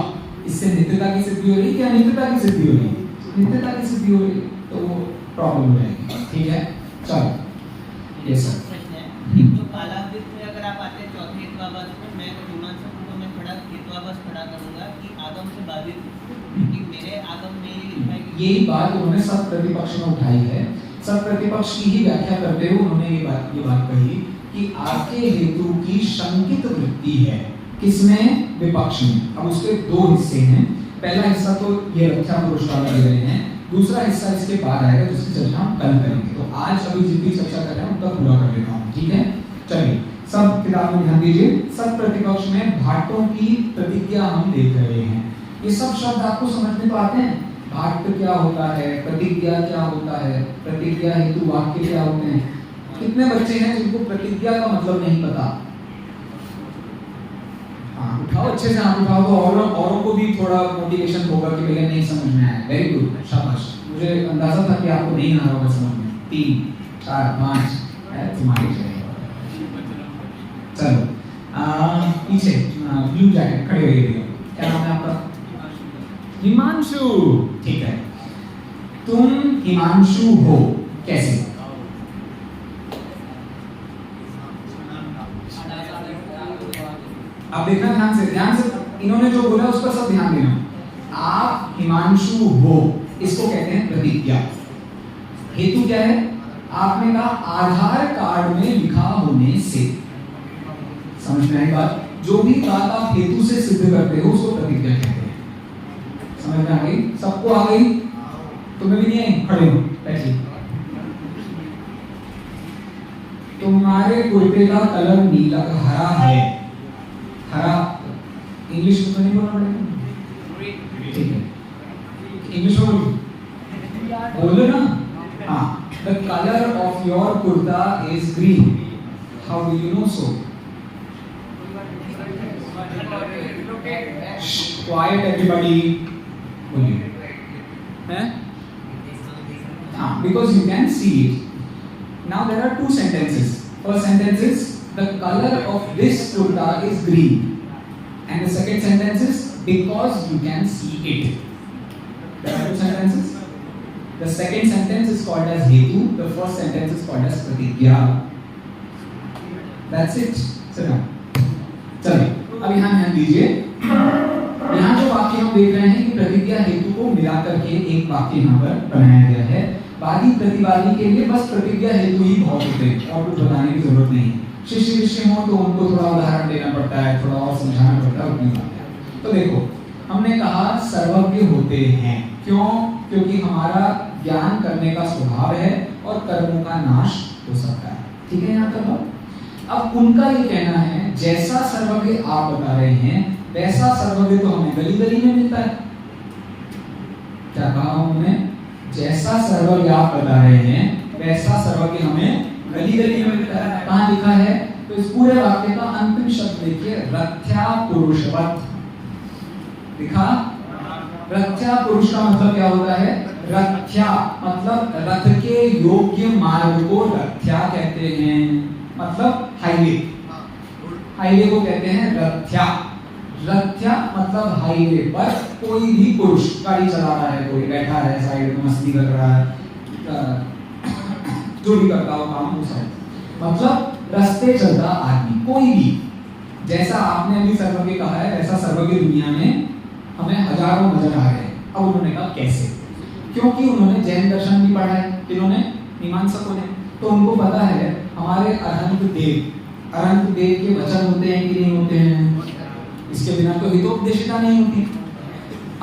इससे नित्यता की सिद्धि हो रही कि अनित्यता की सिद्धि हो रही? नित्यता की सिद्धि हो रही, तो वो प्रॉब्लम हो जाएगी। ठीक है, चलो ये सब तो कालातीत में अगर आप आते हैं चौथे हेतुवाद में, मैं हिमांशु को मैं थोड़ा हेतुवाद खड़ा करूंगा कि आगम से बाधित, कि मेरे आगम में लिखा है कि यही बात उन्होंने सब प्रतिपक्ष में उठाई है। सब प्रतिपक्ष की ही व्याख्या करते हुए उन्होंने ये बात कही कि आपके हेतु की शंकित वृत्ति है। किसमें? विपक्ष में। अब उसके दो हिस्से हैं, पहला हिस्सा तो ये रक्षा पुरुष वाला दे रहे हैं, दूसरा हिस्सा इसके बाद आएगा जिसकी चर्चा हम कल करेंगे। तो आज अभी जितनी चर्चा कर रहे हैं उनका पूरा कर लेता हूँ। ठीक है, चलिए सब किताब में ध्यान दीजिए। सब प्रतिपक्ष में भाटों की प्रतिज्ञा हम देख रहे हैं। ये सब शब्द आपको समझ में तो आते हैं? भाट क्या होता है, प्रतिज्ञा क्या होता है, प्रतिज्ञा हेतु वाक्य क्या होते हैं। कितने बच्चे हैं जिनको प्रतिज्ञा का मतलब नहीं पता? हाँ, उठाओ अच्छे से हाथ उठाओ, तो औरों को भी थोड़ा मोटिवेशन होगा कि भैया नहीं समझ में आया। वेरी गुड, शाबाश। मुझे अंदाजा था कि आपको नहीं आ रहा होगा समझ में। 3, 4, 5 तुम्हारी जगह। चलो पीछे ब्लू जैकेट खड़े हुए, क्या नाम है आपका? हिमांशु। ठीक है, तुम हिमांशु हो, कैसे? अब देखना ध्यान से इन्होंने जो बोला उस पर सब ध्यान देना। आप हिमांशु हो, इसको कहते हैं प्रतिज्ञा। हेतु क्या है? आपने कहा आधार कार्ड में लिखा होने से। समझ में आई बात? जो भी बात आप हेतु से सिद्ध करते हो उसको प्रतिज्ञा कहते हैं। समझ में आ गई? सबको आ गई? तुम्हें भी नहीं आई? खड़े हो, बैठिए। तुम्हारे कुर्ते का कलर नीला हरा है। हरा इंग्लिश में तो नहीं बोलना पड़ेगा, ठीक है? इंग्लिश में बोलो ना। हाँ, the color of your kurta is green. How do you know so? Shh, quiet everybody. बोलिए। हैं? हाँ, because you can see it. Now there are two sentences. First sentence is the color of this kurta is green, and the second sentence is because you can see it. There are two sentences. The second sentence is called as hetu. The first sentence is called as pratigya. That's it. Sit down. चलिए, अब यहाँ ध्यान दीजिए। यहाँ जो वाक्य हम देख रहे हैं कि प्रतिज्ञा हेतु को मिलाकर के एक वाक्य यहाँ पर बनाया गया है। वादी प्रतिवादी के लिए बस प्रतिज्ञा हेतु ही बहुत होते हैं और कुछ बताने की जरूरत नहीं है। शिष्य हो तो उनको थोड़ा उदाहरण देना पड़ता है, थोड़ा और समझाना पड़ता है, उतनी बात है। तो देखो, हमने कहा सर्वज्ञ होते हैं। क्यों? क्योंकि हमारा ज्ञान करने का स्वभाव है और कर्मों का नाश हो सकता है। ठीक है यहाँ तक? अब उनका ये कहना है जैसा सर्वज्ञ आप बता रहे हैं वैसा सर्वज्ञ तो हमें गली गली में मिलता है। क्या कहा उन्होंने? जैसा सर्वज्ञ आप बता रहे हैं वैसा सर्वज्ञ हमें गली गली में मिलता है। कहाँ लिखा है? तो इस पूरे वाक्य का अंतिम शब्द देखिए, रथ्या पुरुषवत लिखा। रथ्या पुरुष का मतलब क्या होता है? रथ्या मतलब रथ के योग्य मार्ग को रथ्या कहते हैं, मतलब हाईवे। हाईवे को कहते हैं रथ्या। रथ्या मतलब हाईवे पर कोई भी पुरुष गाड़ी चला रहा है, कोई बैठा है साइड में मस्ती कर रहा है, जो भी करता हो काम वो सब, मतलब रास्ते चलता आदमी कोई भी। जैसा आपने अभी सर्वज्ञ कहा है वैसा सर्वज्ञ दुनिया में हमें हजारों नजर आ रहे हैं। अब उन्होंने कहा कैसे? क्योंकि उन्होंने जैन दर्शन भी पढ़ा है। इन्होंने मीमांसकों ने, तो उनको पता है हमारे अरहंत देव के वचन होते हैं कि नहीं होते हैं, इसके बिना तो हितोपदेशिता नहीं होती।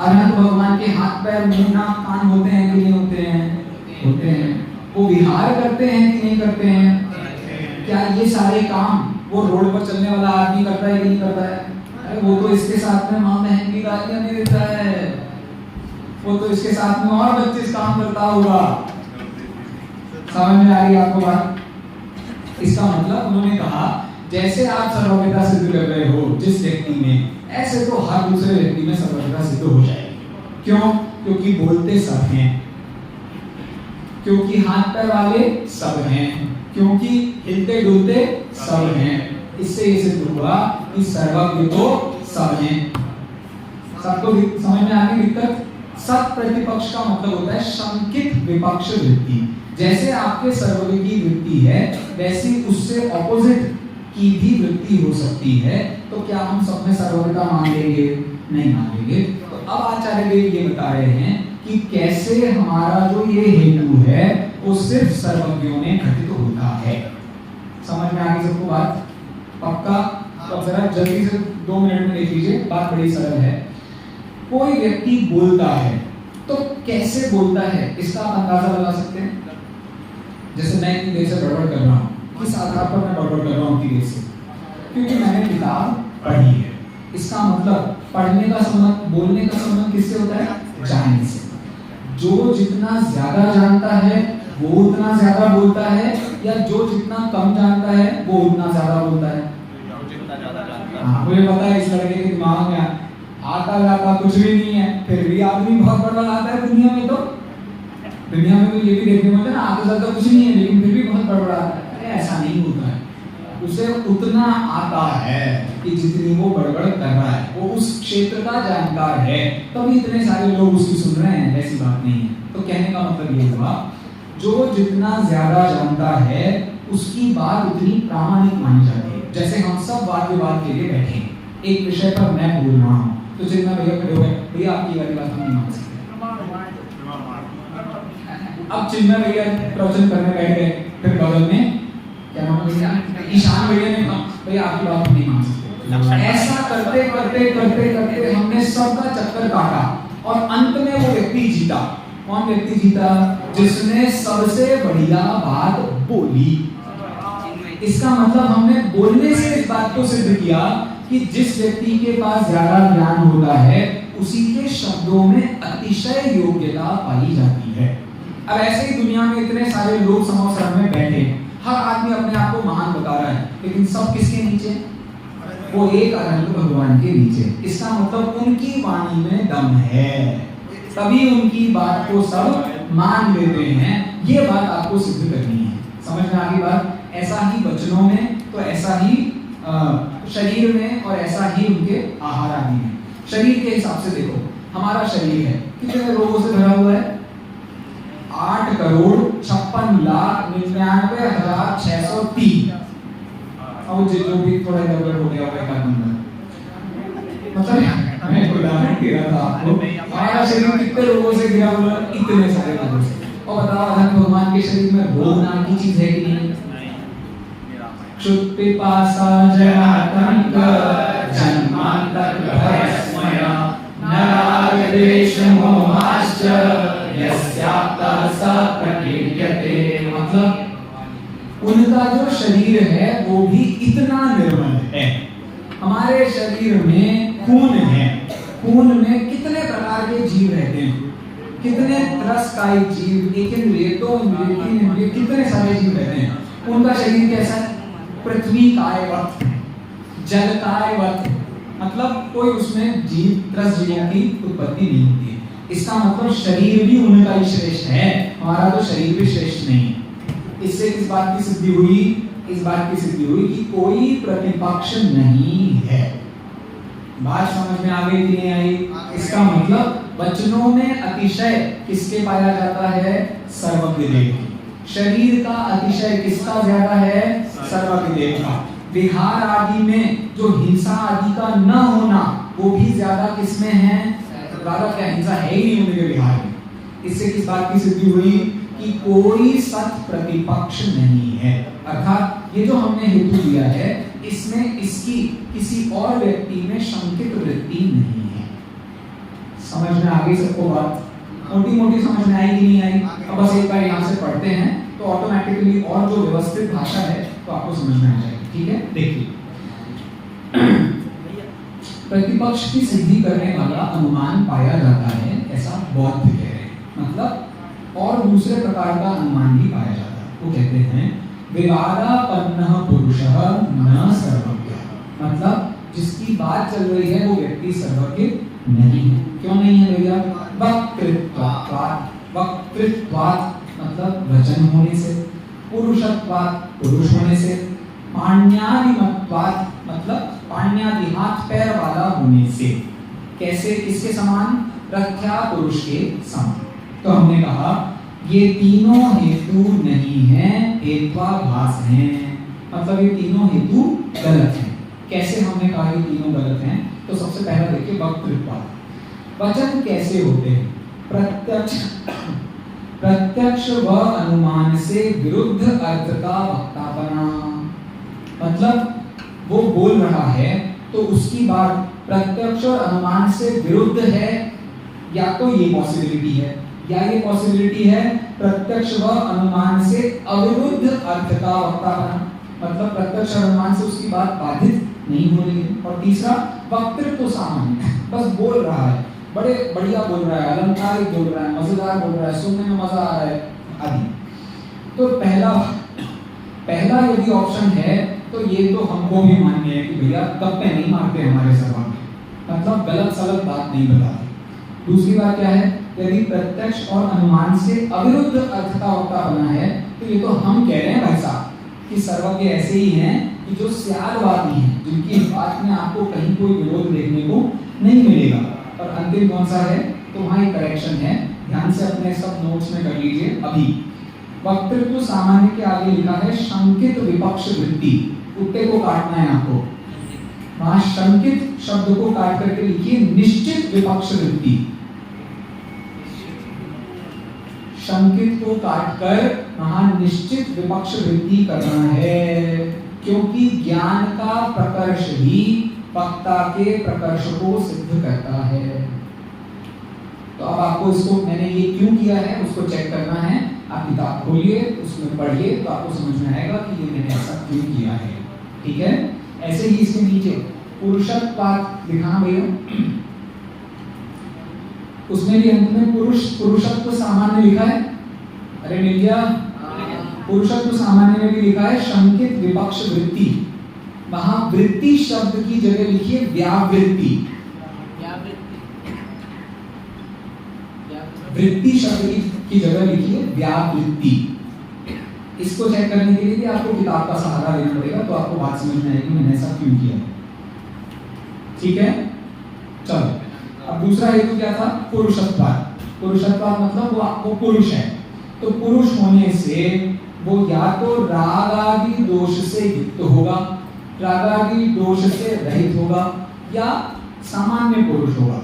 अरहंत भगवान के हाथ पैर मुंह नाक कान होते हैं कि नहीं होते हैं? होते हैं। वो विहार करते हैं कि नहीं करते हैं? क्या ये सारे काम वो रोड पर चलने वाला आदमी करता है कि नहीं करता है? अरे वो तो इसके साथ में मां बहन की गालियां नहीं देता है, वो तो इसके साथ में और 25 काम करता होगा। समझ में आ रही है आपको बात? इसका मतलब उन्होंने कहा जैसे आप सर्वज्ञता सिद्ध कर रहे हो जिस व्यक्ति में, ऐसे तो हर दूसरे व्यक्ति में सर्वज्ञता सिद्ध हो जाएगी। क्यों? क्योंकि बोलते सब हैं, क्योंकि हाथ पैर वाले सब हैं, क्योंकि हिलते डुलते सब हैं। इससे ये सिद्ध हुआ कि सर्वज्ञ तो सब हैं। सबको समझ में आने दिक्कत? सत प्रतिपक्ष का मतलब होता है शंकित विपक्ष वृत्ति। जैसे आपके सर्वज्ञ की वृत्ति है वैसी उससे ऑपोजिट की भी वृत्ति हो सकती है। तो क्या हम सब में सर्वज्ञता मान लेंगे? नहीं मान लेंगे। तो अब आचार्य देव ये बता रहे हैं कि कैसे हमारा जो ये हेतु है वो सिर्फ सर्वज्ञों में घटित होता है। समझ में आ गई सबको बात? पक्का? तो जरा जल्दी से 2 मिनट में देख लीजिए, बात बड़ी सरल है। कोई व्यक्ति बोलता है तो कैसे बोलता है इसका आप अंदाजा लगा सकते हैं। जैसे मैं इतनी देर से बड़बड़ कर रहा हूँ, किस आधार पर मैं बड़बड़ कर रहा हूँ इतनी देर से? क्योंकि मैंने किताब पढ़ी है। इसका मतलब पढ़ने का संबंध, बोलने का संबंध किससे होता है? जानने से। जो जितना ज्यादा जानता है वो उतना ज्यादा बोलता है, या जो जितना कम जानता है वो उतना ज्यादा बोलता है? हाँ, मुझे पता है इस लड़के के दिमाग में आता जाता कुछ भी नहीं है, फिर भी आदमी बहुत बड़बड़ाता है दुनिया में। तो दुनिया में तो ये भी देखने को मिलता है ना, आता जाता कुछ नहीं है लेकिन फिर भी बहुत बड़बड़ाता है। अरे ऐसा नहीं होता है, उसे उतना आता है कि जितनी वो बड़बड़ कर रहा है, वो उस क्षेत्र का जानकार है, तभी इतने सारे लोग उसकी सुन रहे हैं। ऐसी बात नहीं है। तो कहने का मतलब ये हुआ, जो जितना ज्यादा जानता है उसकी बात उतनी प्रामाणिक मानी जाती है। जैसे हम सब वाद विवाद के लिए बैठे हैं, एक विषय पर मैं बोल रहा हूँ, तो जितना भैया खड़े हो गए, भैया आपकी वाली बात हम नहीं मान सकते। अब चिन्मय भैया प्रवचन करने बैठ गए, फिर बगल में क्या नाम भैया, ईशान भैया ने कहा भैया आपकी बात हम नहीं मान सकते। ऐसा करते करते करते करते हमने सबका चक्कर काटा और अंत में वो व्यक्ति जीता। कौन व्यक्ति जीता? जिसने सबसे बढ़िया बात बोली। इसका मतलब हमने बोलने से इस बात को सिद्ध किया कि जिस व्यक्ति के पास ज्यादा ज्ञान होता है उसी के शब्दों में अतिशय योग्यता पाई जाती है। अब ऐसे ही दुनिया में इतने सारे लोग समाचार में बैठे, हर आदमी अपने आप को महान बता रहा है, लेकिन सब किसके नीचे? वो एक अनंत भगवान के नीचे। इसका मतलब उनकी वाणी में दम है, तभी उनकी बात को सब मान लेते हैं। ये बात आपको सिद्ध करनी है। समझ में आ गई बात? ऐसा ही वचनों में, तो ऐसा ही शरीर में, और ऐसा ही उनके आहार आदि में। शरीर के हिसाब से देखो, हमारा शरीर है कितने रोगों से भरा हुआ है? 8,56,99,603। अब जो भी थोड़ा गड़बड़ हो गया होगा एक नंबर, मतलब मैं उदाहरण दे रहा था आपको। हमारा शरीर कितने रोगों से घिरा हुआ है? इतने सारे रोगों से। और बताओ अधम भगवान के शरीर में रोग नाम की चीज है कि नहीं? क्षुत् पिपासा जरातंक जन्मांतर भयस्मया नरागदेश मोहाश्च यस्याप्ता स प्रकीर्यते। मतलब उनका जो शरीर है वो भी इतना निर्मल है। हमारे शरीर में खून है, खून में कितने प्रकार के जीव रहते हैं, कितने त्रस्ताई जीव, कितने सारे जीव रहते हैं। उनका शरीर कैसा है? पृथ्वी कायवत, जल कायवत, मतलब कोई उसमें जीव, त्रस्त जीवों की उत्पत्ति नहीं होती है। इसका मतलब शरीर भी उनका ही श्रेष्ठ है, हमारा तो शरीर भी श्रेष्ठ नहीं है। इससे किस बात की सिद्धि हुई? इस बात की सिद्धि हुई कि कोई प्रतिपक्ष नहीं है। बात समझ में आ गई कि नहीं आई? इसका मतलब वचनों में अतिशय किसके पाया जाता है? सर्वज्ञ देव। शरीर का अतिशय किसका ज्यादा है? सर्वज्ञ देव का। विहार आदि में जो हिंसा आदि का न होना वो भी ज्यादा किसमें है? ज्यादा क्या हिंसा है ही नहीं उनके विहार में। इससे किस बात की सिद्धि हुई कि कोई सत प्रतिपक्ष नहीं है। अर्थात ये जो हमने हेतु दिया है इसमें इसकी किसी और व्यक्ति में शंकित वृत्ति नहीं है। समझ में आ गई सबको बात? मोटी मोटी समझ में आई कि नहीं आई? अब बस एक बार यहाँ से पढ़ते हैं तो ऑटोमेटिकली और जो व्यवस्थित भाषा है तो आपको समझ में आ जाएगी। ठीक है, देखिए प्रतिपक्ष की सिद्धि करने वाला अनुमान पाया जाता है, ऐसा बौद्ध कह रहे हैं। मतलब और दूसरे प्रकार का अनुमान भी पाया जाता है। वो कहते हैं विवादापन्नः पुरुषः न सर्वज्ञ। मतलब जिसकी बात चल रही है वो व्यक्ति सर्वज्ञ नहीं है। क्यों नहीं है भैया? वक्तृत्वात्, वक्तृत्वात् मतलब वचन होने से, पुरुषत्वात् पुरुष होने से, पाण्यादिमत्वात् मतलब पाण्यादि हाथ पैर वाला होने से। कैसे? किसके समान? प्रख्या पुरुष के समान। तो हमने कहा ये तीनों हेतु नहीं है, हेत्वाभास हैं। मतलब ये तीनों हेतु गलत हैं। कैसे हमने कहा ये तीनों गलत हैं? तो सबसे पहला देखिए वक्तृत्वात्। वचन कैसे होते हैं? प्रत्यक्ष व अनुमान से विरुद्ध अर्थ का वक्तापना। मतलब वो बोल रहा है तो उसकी बात प्रत्यक्ष और अनुमान से विरुद्ध है, या तो ये पॉसिबिलिटी है, या ये पॉसिबिलिटी है प्रत्यक्ष व अनुमान से अविरुद्ध अर्थ का वक्तापना। मतलब प्रत्यक्ष और अनुमान से उसकी बात बाधित नहीं हो रही है। और तीसरा वक्तृत्व सामान्य, बस बोल रहा है, बड़े बढ़िया बोल रहा है, अलंकारिक बोल रहा है, मजेदार बोल रहा है, सुनने में मजा आ रहा है आदि। तो पहला यदि ऑप्शन है तो ये तो हमको भी माननी है कि भैया गप्पे नहीं मारते हमारे सभा में, मतलब गलत सलत बात नहीं बताते। दूसरी बात क्या है? यदि प्रत्यक्ष और अनुमान से अविरुद्ध अर्थ का वक्तापना है तो ये तो हम कह रहे हैं भाई साहब कि सर्वज्ञ ऐसे ही हैं कि जो स्यादवादी हैं, जिनकी बात में आपको कहीं कोई विरोध देखने को नहीं मिलेगा। और अंतिम कौन सा है? तो वहाँ एक करेक्शन है ध्यान से अपने सब नोट्स में कर लीजिए अभी। वक्तृत्व सामान्य के आगे लिखा है शंकित विपक्ष वृत्ति, कुत्ते को काटना है आपको, वहां शंकित शब्द को काट करके लिखिए निश्चित विपक्ष वृत्ति। शंकित को काटकर वहां निश्चित विपक्ष वृत्ति करना है, क्योंकि ज्ञान का प्रकर्ष ही वक्ता के प्रकर्ष को सिद्ध करता है। तो अब आपको इसको मैंने ये क्यों किया है उसको चेक करना है। आप किताब खोलिए, उसमें पढ़िए, तो आपको समझ में आएगा कि ये मैंने ऐसा क्यों किया है। ठीक है, ऐसे ही इसके नीचे पुरुषत्वात् लिखा भैया, उसमें भी अंत में पुरुषत्व सामान्य लिखा है। अरे मिल गया, पुरुषत्व सामान्य में भी लिखा है शंकित विपक्ष वृत्ति, वहां वृत्ति शब्द की जगह लिखिए व्यावृत्ति। वृत्ति शब्द की जगह लिखिए व्यावृत्ति। इसको चेक करने के लिए आपको किताब का सहारा लेना पड़ेगा, तो आपको बात समझ में आएगी मैंने ऐसा क्यों किया। ठीक है, चलो अब दूसरा हेतु क्या था, पुरुषत्वात्। पुरुषत्वात् मतलब वो आपको पुरुष है, तो पुरुष होने से वो या तो राग आदि दोष से युक्त होगा, राग आदि दोष से रहित होगा, या सामान्य पुरुष होगा।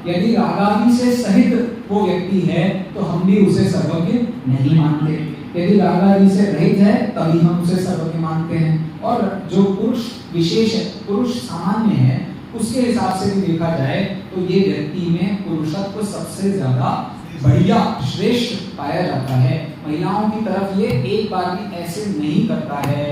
यदि राग आदि से सहित वो व्यक्ति है तो हम भी उसे सर्वज्ञ नहीं मानते, यदि राग आदि से रहित है तभी हम उसे सर्वज्ञ मानते हैं। और जो पुरुष विशेष है, पुरुष सामान्य है, उसके हिसाब से भी देखा जाए तो ये व्यक्ति में पुरुषत्व सबसे ज्यादा बढ़िया श्रेष्ठ पाया जाता है। महिलाओं की तरफ ये एक बार भी ऐसे नहीं करता है।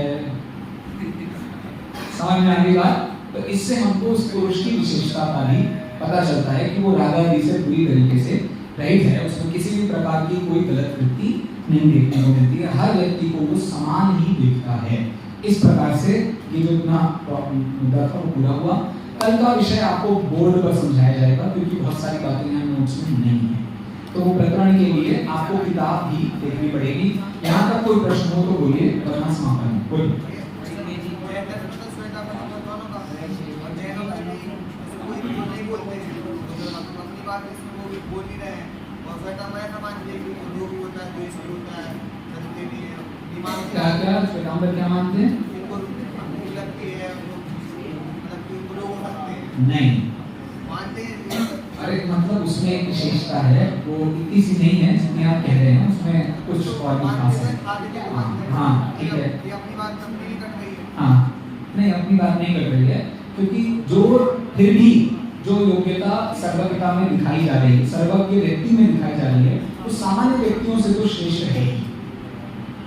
समझ में आने बात, तो इससे हमको उस पुरुष की विशेषता का भी पता चलता है कि वो राग आदि से पूरी तरीके से रहित है, उसमें किसी भी प्रकार की कोई गलत वृत्ति नहीं देखने को मिलती है, हर व्यक्ति को वो समान ही देखता है। इस प्रकार से ये जो मुद्दा था वो पूरा हुआ। कल का विषय आपको बोर्ड पर समझाया जाएगा, क्योंकि बहुत सारी बातें यहाँ नोट्स में नहीं है, तो वो प्रकरण के लिए आपको किताब भी देखनी पड़ेगी। यहाँ तक कोई प्रश्न हो तो बोलिए, वरना समापन बोलिए। क्या क्या श्वेतांबर क्या मानते हैं? नहीं, अरे मतलब उसमें एक विशेषता है, वो इतनी सी नहीं है जितनी आप कह रहे हैं, उसमें कुछ और भी खास है। हाँ ठीक है, हाँ नहीं अपनी बात नहीं कर रही है, क्योंकि जो फिर भी जो योग्यता सर्वज्ञता में दिखाई जा रही है, सर्वज्ञ व्यक्ति में दिखाई जा रही है, तो सामान्य व्यक्तियों से तो श्रेष्ठ है ही।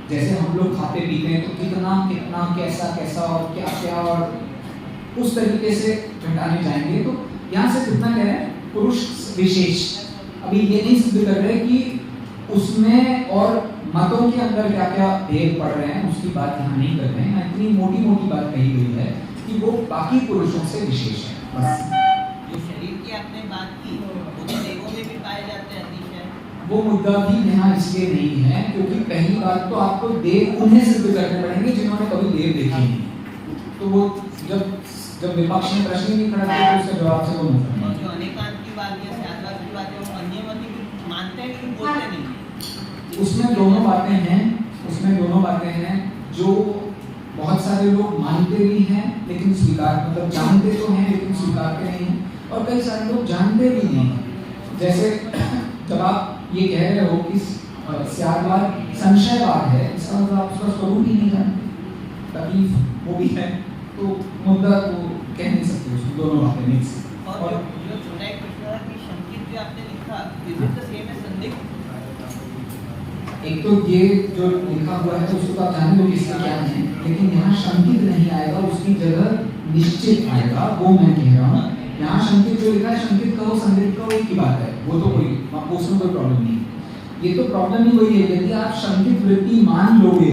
जैसे हम लोग खाते पीते हैं तो कितना कितना कैसा कैसा और क्या क्या और उस तरीके से घटाने जाएंगे, तो यहाँ से कितना कह रहे हैं पुरुष विशेष। अभी ये नहीं सिद्ध कर रहे कि उसमें और मतों के अंदर क्या क्या भेद पड़ रहे हैं, उसकी बात यहाँ नहीं कर रहे हैं। इतनी मोटी मोटी बात कही गई है कि वो बाकी पुरुषों से विशेष है। बस जो शरीर की आपने बात की, वो तो देवों में भी पाए जाते हैं अतिशय। वो मुद्दा भी यहाँ इसलिए नहीं है क्योंकि पहली बात तो आपको देव उन्हें सिद्ध करने पड़ेंगे जिन्होंने कभी देव देखे नहीं। तो वो जब विपक्ष में प्रश्न नहीं खड़ा किया तो उसका जवाब से वो नहीं। और जो अनेकांत की बात है, साधवाद की बात है, वो अन्यमति भी मानते हैं लेकिन बोलते नहीं। उसमें दोनों बातें हैं, उसमें दोनों बातें हैं। जो बहुत सारे लोग मानते भी हैं लेकिन स्वीकार मतलब जानते तो हैं लेकिन स्वीकारते नहीं हैं, और कई सारे लोग जानते भी नहीं हैं। जैसे जब आप ये कह रहे हो कि स्यादवाद संशयवाद है, इसका मतलब आप उसका स्वरूप ही नहीं जानते, तकलीफ वो भी है, तो मुद्दा तो कह नहीं सकते, उसमें दोनों बातें मिक्स। और जो छोटा एक प्रश्न है कि शंकित जो आपने लिखा, is it the same as संदिग्ध? एक तो ये जो लिखा हुआ है उसको आप जान लो किसका क्या है, लेकिन यहाँ शंकित नहीं आएगा, उसकी जगह निश्चित आएगा, वो मैं कह रहा हूँ। यहाँ शंकित जो लिखा है, शंकित कहो संदिग्ध कहो एक ही बात है, वो तो कोई उसमें कोई प्रॉब्लम नहीं। ये तो प्रॉब्लम ही वही है, यदि आप शंकित वृत्ति मान लोगे